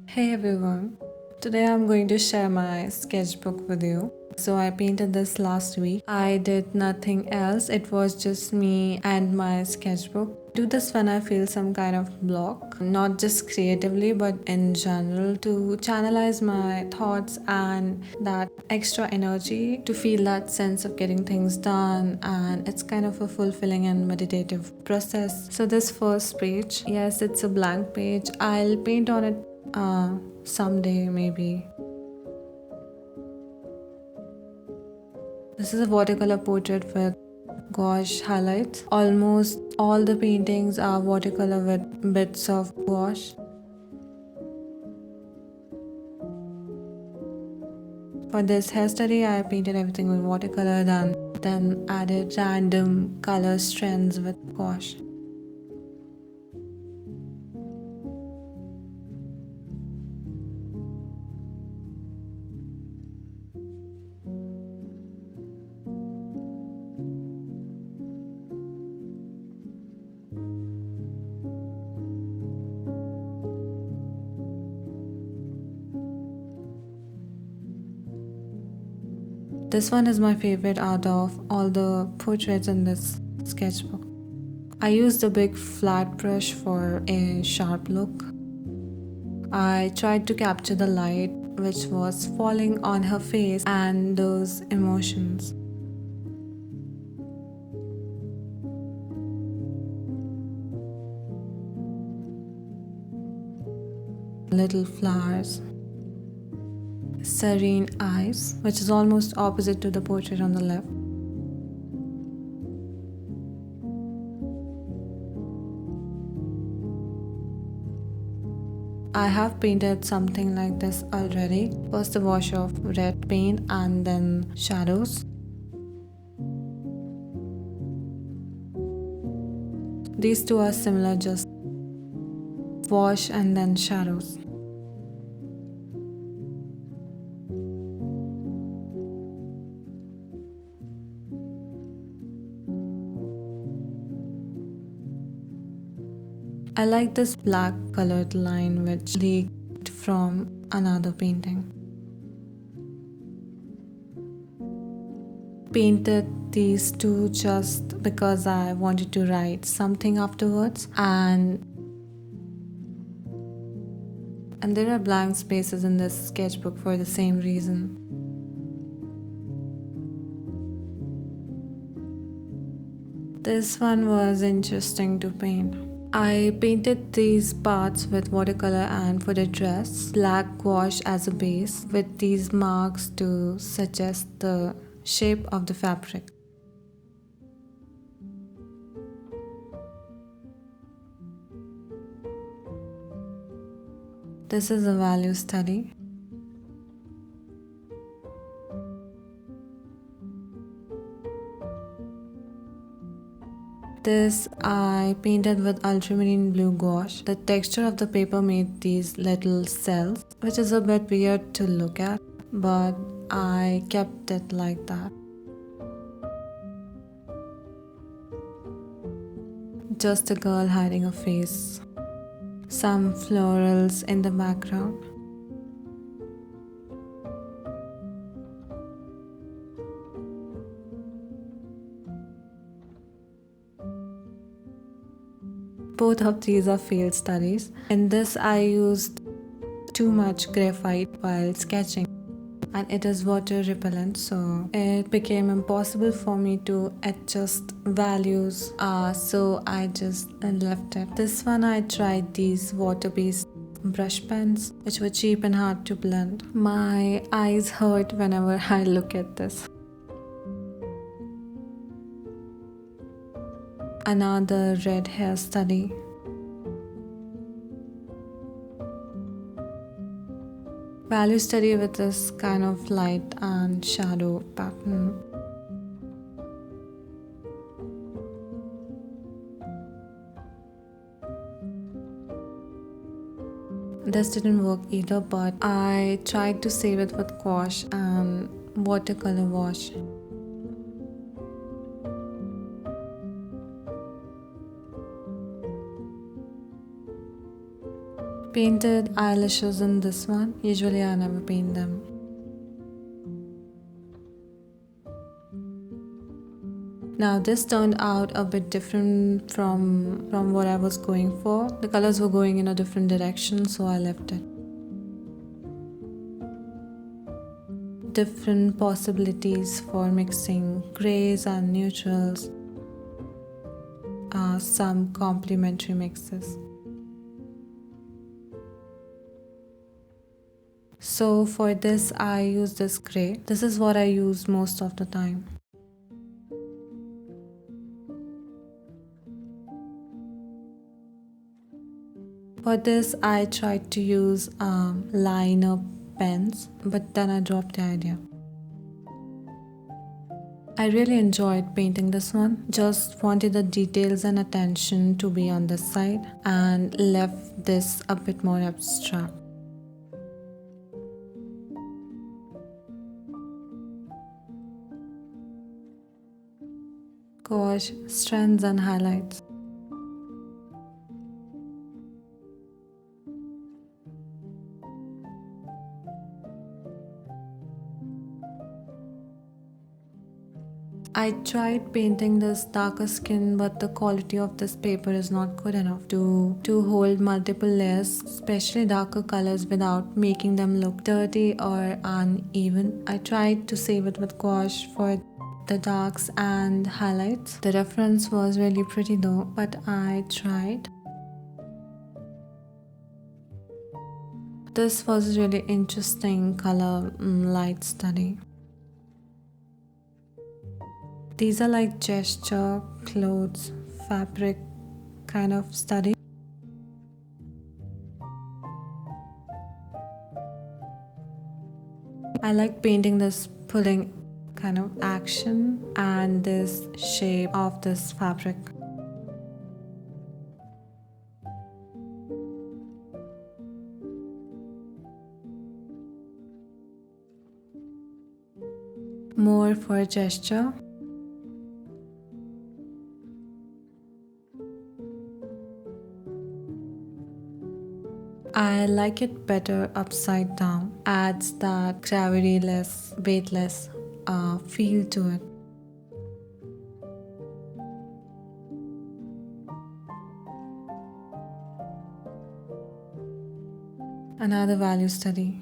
Hey everyone, today I'm going to share my sketchbook with you. So I painted this last week. I did nothing else, it was just me and my sketchbook. Do this when I feel some kind of block, not just creatively but in general, to channelize my thoughts and that extra energy to feel that sense of getting things done, and it's kind of a fulfilling and meditative process. So this first page, yes, it's a blank page. I'll paint on it someday maybe. This is a watercolor portrait with gouache highlights. Almost all the paintings are watercolor with bits of gouache. For this hair study, I painted everything with watercolor and then added random color strands with gouache. This one is my favorite out of all the portraits in this sketchbook. I used a big flat brush for a sharp look. I tried to capture the light which was falling on her face and those emotions. Little flowers, serene eyes, which is almost opposite to the portrait on the left. I have painted something like this already. First a wash of red paint and then shadows. These two are similar, just wash and then shadows. I like this black colored line which leaked from another painting. Painted these two just because I wanted to write something afterwards, and there are blank spaces in this sketchbook for the same reason. This one was interesting to paint. I painted these parts with watercolor, and for the dress, black gouache as a base with these marks to suggest the shape of the fabric. This is a value study. This I painted with ultramarine blue gouache. The texture of the paper made these little cells, which is a bit weird to look at, but I kept it like that. Just a girl hiding a face. Some florals in the background. Both of these are field studies. In this I used too much graphite while sketching, and it is water repellent, so it became impossible for me to adjust values, so I just left it. This one I tried these water-based brush pens which were cheap and hard to blend. My eyes hurt whenever I look at this. Another red hair study. Value study with this kind of light and shadow pattern. This didn't work either, but I tried to save it with gouache and watercolor wash. painted eyelashes in this one. Usually I never paint them. Now this turned out a bit different from what I was going for. The colors were going in a different direction, so I left it. Different possibilities for mixing grays and neutrals. Some complementary mixes. So for this I use this gray. This is what I use most of the time. For this, I tried to use liner pens, but then I dropped the idea. I really enjoyed painting this one. Just wanted the details and attention to be on this side and left this a bit more abstract. Gouache, strengths and highlights. I tried painting this darker skin, but the quality of this paper is not good enough to hold multiple layers, especially darker colors, without making them look dirty or uneven. I tried to save it with gouache for the darks and highlights. The reference was really pretty though, but I tried. This was a really interesting color light study. These are like gesture, clothes, fabric kind of study. I like painting this pulling kind of action and this shape of this fabric. More for gesture. I like it better upside down. Adds that gravity-less, weightless feel to it. Another value study.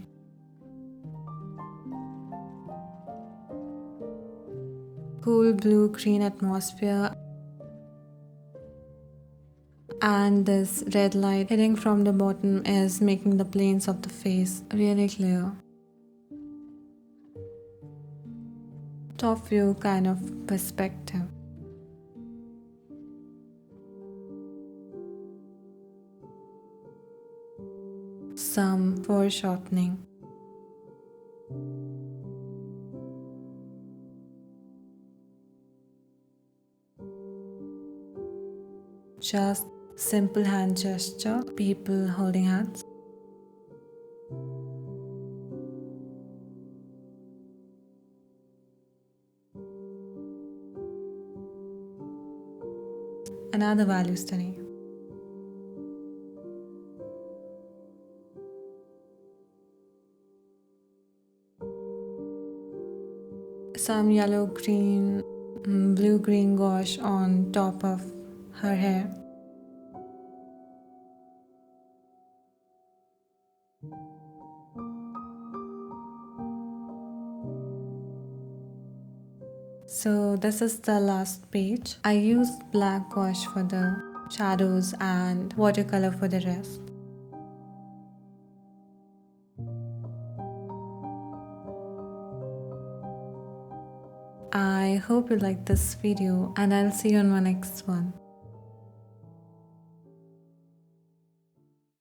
Cool blue-green atmosphere. And this red light hitting from the bottom is making the planes of the face really clear. Top view kind of perspective. Some foreshortening. Just simple hand gesture, people holding hands. Another value study. Some yellow-green, blue-green gouache on top of her hair. So this is the last page. I used black gouache for the shadows and watercolor for the rest. I hope you liked this video and I'll see you on my next one.